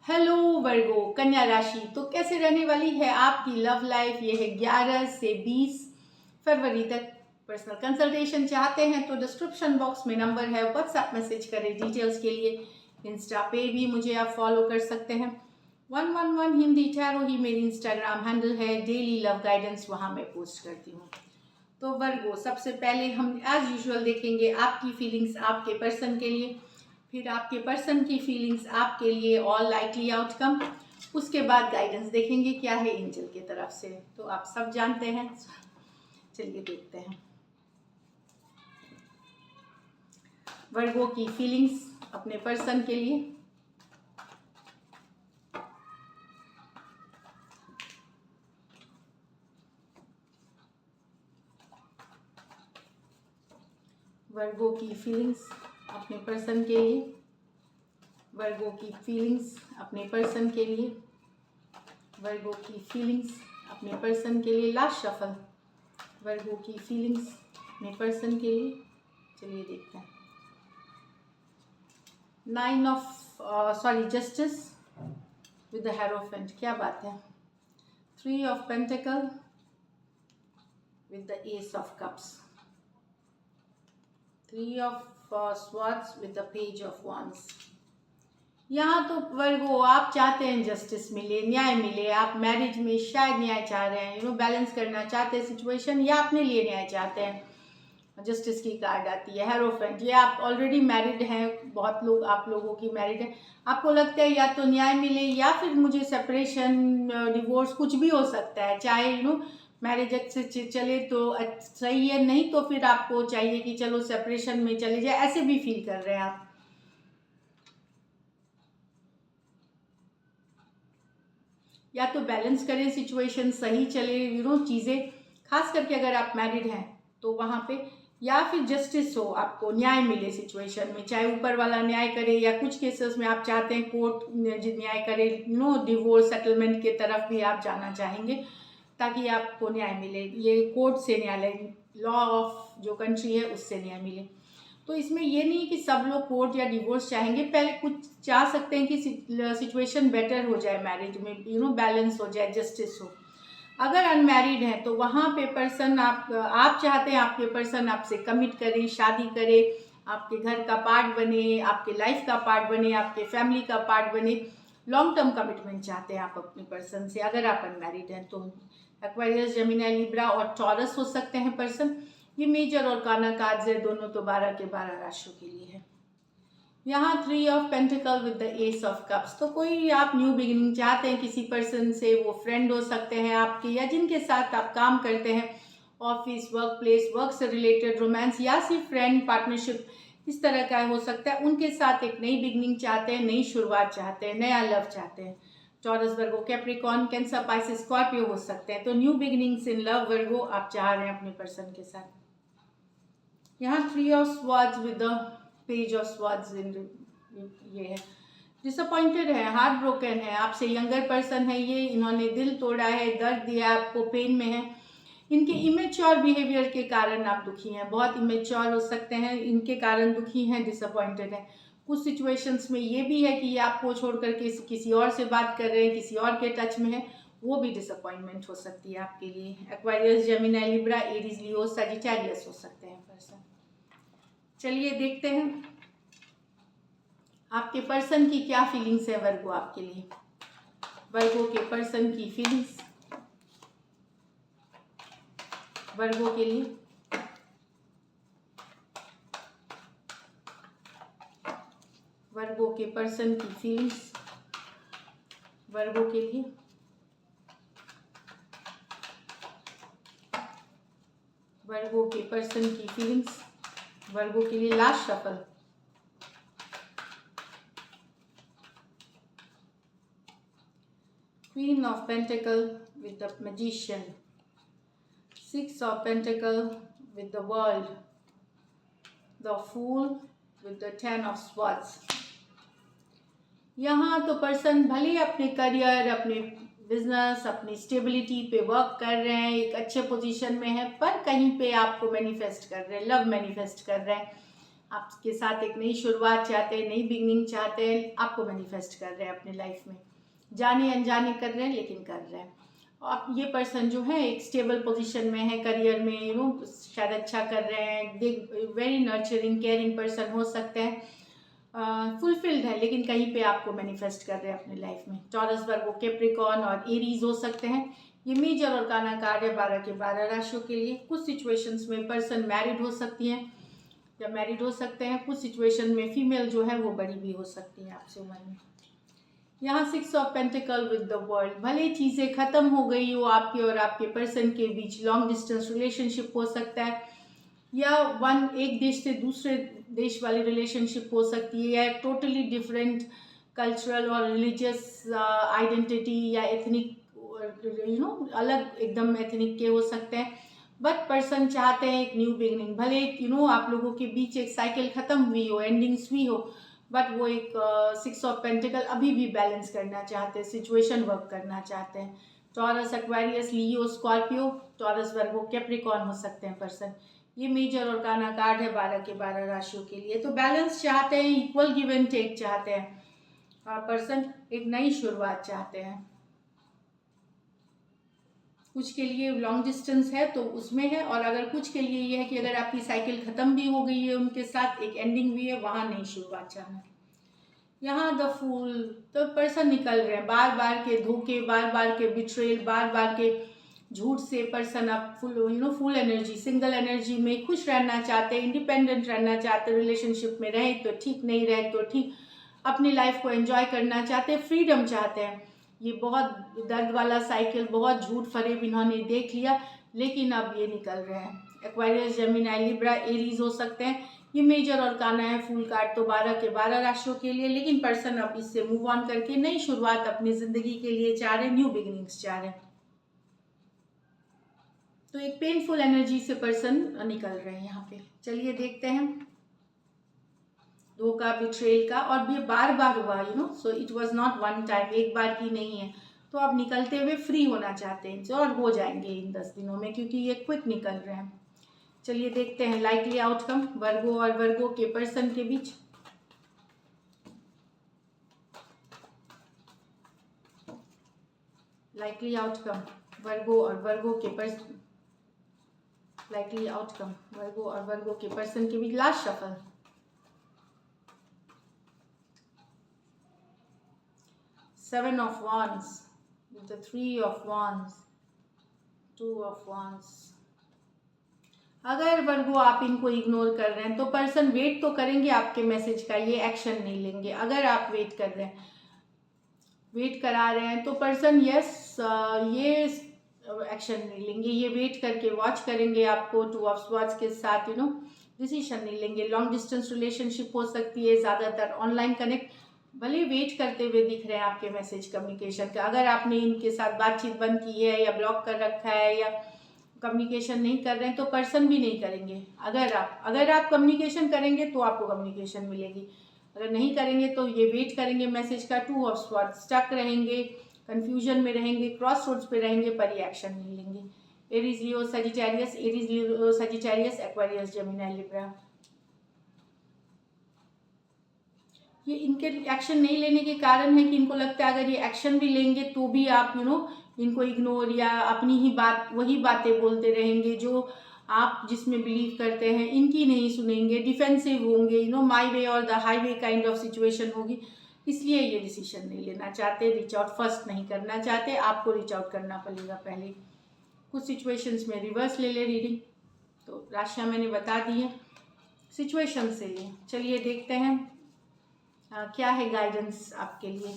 Hello वर्गो कन्या राशि, तो कैसे रहने वाली है आपकी लव लाइफ। ये है 11 से 20 फरवरी तक। पर्सनल कंसल्टेशन चाहते हैं तो डिस्क्रिप्शन बॉक्स में नंबर है, व्हाट्सएप मैसेज करें डिटेल्स के लिए। इंस्टा पे भी मुझे आप फॉलो कर सकते हैं। 111 हिंदी टैरो ही मेरी इंस्टाग्राम हैंडल है। डेली लव गाइडेंस वहाँ मैं पोस्ट करती हूँ। तो वर्गो, सबसे पहले हम एज यूजुअल देखेंगे आपकी फीलिंग्स आपके पर्सन के लिए, फिर आपके पर्सन की फीलिंग्स आपके लिए, ऑल लाइकली आउटकम। उसके बाद गाइडेंस देखेंगे क्या है एंजल की तरफ से, तो आप सब जानते हैं। चलिए देखते हैं वर्गो की फीलिंग्स अपने पर्सन के लिए। वर्गो की फीलिंग्स अपने पर्सन के लिए। वर्गो की फीलिंग्स अपने पर्सन के लिए। वर्गो की फीलिंग्स अपने पर्सन के लिए। लास्ट शफल वर्गो की फीलिंग्स अपने पर्सन के लिए। चलिए देखते हैं। 9 of justice with the hierophant, क्या बात है। 3 of pentacle with the S of cups. 3 of swords with the page of wands। यहाँ तो वर्गो आप चाहते हैं जस्टिस मिले, न्याय मिले। आप मैरिज में शायद न्याय चाह रहे हैं, बैलेंस करना चाहते हैं सिचुएशन, या अपने लिए न्याय चाहते हैं। जस्टिस की कार्ड आती है हेरोफेंट। ये आप ऑलरेडी मैरिड हैं, बहुत लोग आप लोगों की मैरिड है। आपको लगता है या तो न्याय मिले या फिर मुझे सेपरेशन, डिवोर्स कुछ भी हो सकता है। चाहे मैरिज अच्छे से चले तो सही है, नहीं तो फिर आपको चाहिए कि चलो सेपरेशन में चले जाए, ऐसे भी फील कर रहे हैं आप। या तो बैलेंस करें, सिचुएशन सही चले, चीज़ें, खास करके अगर आप मैरिड हैं तो वहाँ पे, या फिर जस्टिस हो, आपको न्याय मिले सिचुएशन में, चाहे ऊपर वाला न्याय करे या कुछ केसेस में आप चाहते हैं कोर्ट न्याय करे। डिवोर्स सेटलमेंट के तरफ भी आप जाना चाहेंगे ताकि आपको न्याय मिले। ये कोर्ट से न्यायालय, लॉ ऑफ जो कंट्री है उससे न्याय मिले। तो इसमें ये नहीं कि सब लोग कोर्ट या डिवोर्स चाहेंगे, पहले कुछ चाह सकते हैं कि सिचुएशन बेटर हो जाए मैरिज में, बैलेंस हो जाए, जस्टिस हो। अगर अनमैरिड हैं तो वहाँ पे पर्सन आप चाहते हैं आपके पर्सन आपसे कमिट करें, शादी करे, आपके घर का पार्ट बने, आपके लाइफ का पार्ट बने, आपके फैमिली का पार्ट बने। लॉन्ग टर्म कमिटमेंट चाहते हैं आप अपने पर्सन से अगर आप अनमैरिड हैं तो। एक्वेरियस, जेमिनी, लिब्रा और टॉरस हो सकते हैं पर्सन। ये मेजर और काना कार्ड्स है, दोनों तो 12 के 12 राशियों के लिए है। यहाँ 3 of pentacle with the S of cups. तो कोई आप न्यू बिगिनिंग चाहते हैं किसी पर्सन से, वो फ्रेंड हो सकते हैं आपके, या जिनके साथ आप काम करते हैं, ऑफिस, वर्क प्लेस, वर्क से रिलेटेड, रोमांस या सिर्फ फ्रेंड पार्टनरशिप, इस तरह का हो सकता है। उनके साथ एक नई बिगिनिंग चाहते हैं, नई शुरुआत चाहते हैं, नया लव चाहते हैं। टॉरस, वर्गो, कैप्रिकॉर्न, कैंसर, पाइसेस, स्कॉर्पियो हो सकते हैं। तो न्यू बिगिनिंग्स इन लव वर्गो आप चाह रहे हैं अपने पर्सन के साथ। यहाँ 3 of swords with the page of swords ये है। डिसअपॉइंटेड है, हार्ट ब्रोकन है, आपसे यंगर पर्सन है ये, इन्होंने दिल तोड़ा है, दर्द दिया, आपको पेन में है। इनके इमेच्योर बिहेवियर के कारण आप दुखी हैं, बहुत इमेच्योर हो सकते हैं, इनके कारण दुखी हैं, डिसअपॉइंटेड है। कुछ सिचुएशंस में ये भी है कि ये आपको छोड़कर के किसी और से बात कर रहे हैं, किसी और के टच में है, वो भी डिसअपॉइंटमेंट हो सकती है आपके लिए। एक्वेरियस, जेमिनी, लिब्रा, एरीज, लियो, सजिटेरियस हो सकते हैं पर्सन। चलिए देखते हैं आपके पर्सन की क्या फीलिंग्स है वर्गो आपके लिए। वर्गो के पर्सन की फीलिंग्स वर्गो के लिए। वर्गो के पर्सन की फीलिंग्स वर्गो के लिए। वर्गो के पर्सन की फीलिंग्स वर्गो के लिए। Last shuffle Queen of Pentacle with the Magician, 6 of Pentacle with the World, the Fool with the 10 of Swords। यहाँ तो पर्सन भले ही अपने करियर, अपने बिजनेस, अपनी स्टेबिलिटी पे वर्क कर रहे हैं, एक अच्छे पोजीशन में है, पर कहीं पे आपको मैनिफेस्ट कर रहे हैं, लव मैनिफेस्ट कर रहे हैं, आपके साथ एक नई शुरुआत चाहते हैं, नई बिगनिंग चाहते हैं, आपको मैनिफेस्ट कर रहे हैं अपने लाइफ में, जाने अनजाने कर रहे हैं लेकिन कर रहे हैं। आप ये पर्सन जो है एक स्टेबल पोजीशन में है, करियर में शायद अच्छा कर रहे हैं, वेरी नर्चरिंग केयरिंग पर्सन हो सकते हैं, फुलफिल्ड है, लेकिन कहीं पे आपको मैनिफेस्ट कर रहे हैं अपनी लाइफ में। टॉरस, वर्गो, कैप्रिकॉर्न और एरीज हो सकते हैं। ये मेजर और काना कार्ड है 12 के 12 राशियों के लिए। कुछ सिचुएशंस में पर्सन मैरिड हो सकती हैं या मैरिड हो सकते हैं, कुछ सिचुएशन में फीमेल जो है वो बड़ी भी हो सकती है आपसे उम्र में। यहाँ 6 of pentacle with the world, भले चीज़ें ख़त्म हो गई हो आपके और आपके पर्सन के बीच, लॉन्ग डिस्टेंस रिलेशनशिप हो सकता है या एक देश से दूसरे देश वाली रिलेशनशिप हो सकती है, या टोटली डिफरेंट कल्चरल और रिलीजियस आइडेंटिटी या एथनिक अलग एकदम एथनिक के हो सकते हैं। बट पर्सन चाहते हैं एक न्यू बिगनिंग, भले आप लोगों के बीच एक साइकिल ख़त्म हुई हो, एंडिंग्स हुई हो, बट वो एक 6 ऑफ पेंटिकल अभी भी बैलेंस करना चाहते हैं, सिचुएशन वर्क करना चाहते हैं। टॉरस, एक्वेरियस, लियो, स्कॉर्पियो, टॉरस, वर्गो, कैप्रिकॉर्न हो सकते हैं पर्सन। ये मेजर और काना कार्ड है 12 के 12 राशियों के लिए। तो बैलेंस चाहते हैं, इक्वल गिव एंड टेक चाहते हैं पर्सन, एक नई शुरुआत चाहते हैं। कुछ के लिए लॉन्ग डिस्टेंस है तो उसमें है, और अगर कुछ के लिए ये है कि अगर आपकी साइकिल ख़त्म भी हो गई है, उनके साथ एक एंडिंग भी है, वहाँ नई शुरुआत चाहना है। यहाँ द फूल, तो पर्सन निकल रहे हैं बार बार के धोखे, बार बार के बिट्रेल, बार बार के झूठ से पर्सन अब फुल एनर्जी, सिंगल एनर्जी में खुश रहना चाहते हैं, इंडिपेंडेंट रहना चाहते हैं, रिलेशनशिप में रहे तो ठीक, नहीं रहे तो ठीक, अपनी लाइफ को एंजॉय करना चाहते हैं, फ्रीडम चाहते हैं। ये बहुत दर्द वाला साइकिल, बहुत झूठ फरेब इन्होंने देख लिया, लेकिन अब ये निकल रहे हैं। एक्वेरियस, जेमिनी, लिब्रा, एरीज हो सकते हैं। ये मेजर और काना है फुल कार्ड तो 12 के 12 राशियों के लिए, लेकिन पर्सन अब इससे मूव ऑन करके नई शुरुआत अपनी जिंदगी के लिए चाह रहे, न्यू बिगिनिंग्स चाह रहे। तो एक पेनफुल एनर्जी से पर्सन निकल रहे हैं यहाँ पे। चलिए देखते हैं धोखा, बिट्रेल का, और ये बार बार हुआ, so it was not one time, एक बार की नहीं है। तो आप निकलते हुए फ्री होना चाहते हैं और हो जाएंगे इन 10 दिनों में, क्योंकि ये क्विक निकल रहे हैं। चलिए देखते हैं लाइकली आउटकम वर्गो और वर्गो के पर्सन के बीच। लाइकली आउटकम वर्गो और वर्गो के पर्सन, लाइकली आउटकम वर्गो और वर्गो के पर्सन के बीच। Last shuffle, Seven of Wands with the 3 of Wands, 2 of Wands। अगर वर्गो आप इनको इग्नोर कर रहे हैं तो पर्सन वेट तो करेंगे आपके मैसेज का, ये एक्शन नहीं लेंगे। अगर आप वेट कर रहे हैं, वेट करा रहे हैं तो पर्सन ये एक्शन नहीं लेंगे, ये वेट करके वॉच करेंगे आपको 2 ऑफ स्वॉर्ड्स के साथ, डिसीजन नहीं लेंगे। लॉन्ग डिस्टेंस रिलेशनशिप हो सकती है, ज़्यादातर ऑनलाइन कनेक्ट, भले वेट करते हुए दिख रहे हैं आपके मैसेज कम्युनिकेशन का। अगर आपने इनके साथ बातचीत बंद की है या ब्लॉक कर रखा है या कम्युनिकेशन नहीं कर रहे हैं तो पर्सन भी नहीं करेंगे। अगर आप कम्युनिकेशन करेंगे तो आपको कम्युनिकेशन मिलेगी, अगर नहीं करेंगे तो ये वेट करेंगे मैसेज का। 2 ऑफ स्वॉर्ड्स, स्टक रहेंगे, कंफ्यूजन में रहेंगे, क्रॉस रोड्स पे रहेंगे, पर ये एक्शन नहीं लेंगे। एरीज, लियो, सजिटेरियस, एरीज, लियो, सजिटेरियस, एक्वेरियस, जेमिनी, लिब्रा। ये इनके एक्शन नहीं लेने के कारण है कि इनको लगता है अगर ये एक्शन भी लेंगे तो भी आप इनको इग्नोर या अपनी ही वही बातें बोलते रहेंगे जो आप जिसमें बिलीव करते हैं, इनकी नहीं सुनेंगे, डिफेंसिव होंगे, माई वे और the highway kind of situation होगी। इसलिए ये डिसीजन नहीं लेना चाहते, रीच आउट फर्स्ट नहीं करना चाहते। आपको रीच आउट करना पड़ेगा पहले। कुछ सिचुएशंस में रिवर्स ले रीडिंग, तो राशियाँ मैंने बता दी है सिचुएशन से लिए। चलिए देखते हैं क्या है गाइडेंस आपके लिए,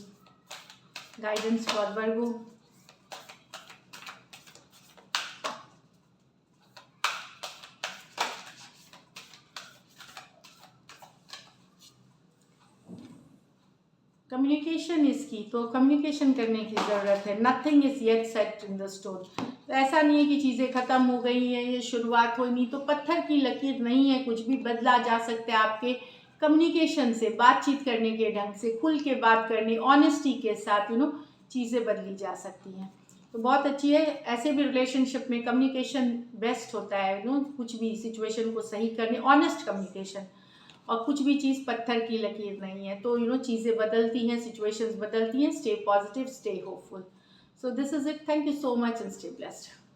गाइडेंस फॉर वर्गो। कम्युनिकेशन इसकी, तो कम्युनिकेशन करने की ज़रूरत है। Nothing is yet set in the stone, तो ऐसा नहीं है कि चीज़ें ख़त्म हो गई हैं, ये शुरुआत हुई नहीं, तो पत्थर की लकीर नहीं है, कुछ भी बदला जा सकता है आपके कम्युनिकेशन से, बातचीत करने के ढंग से, खुल के बात करनी, ऑनेस्टी के साथ चीज़ें बदली जा सकती हैं। तो बहुत अच्छी है। ऐसे भी रिलेशनशिप में कम्युनिकेशन बेस्ट होता है, कुछ भी सिचुएशन को सही करने, ऑनेस्ट कम्युनिकेशन। और कुछ भी चीज़ पत्थर की लकीर नहीं है। तो चीज़ें बदलती हैं, सिचुएशंस बदलती हैं। Stay positive, stay hopeful. So this is it. Thank you so much and stay blessed.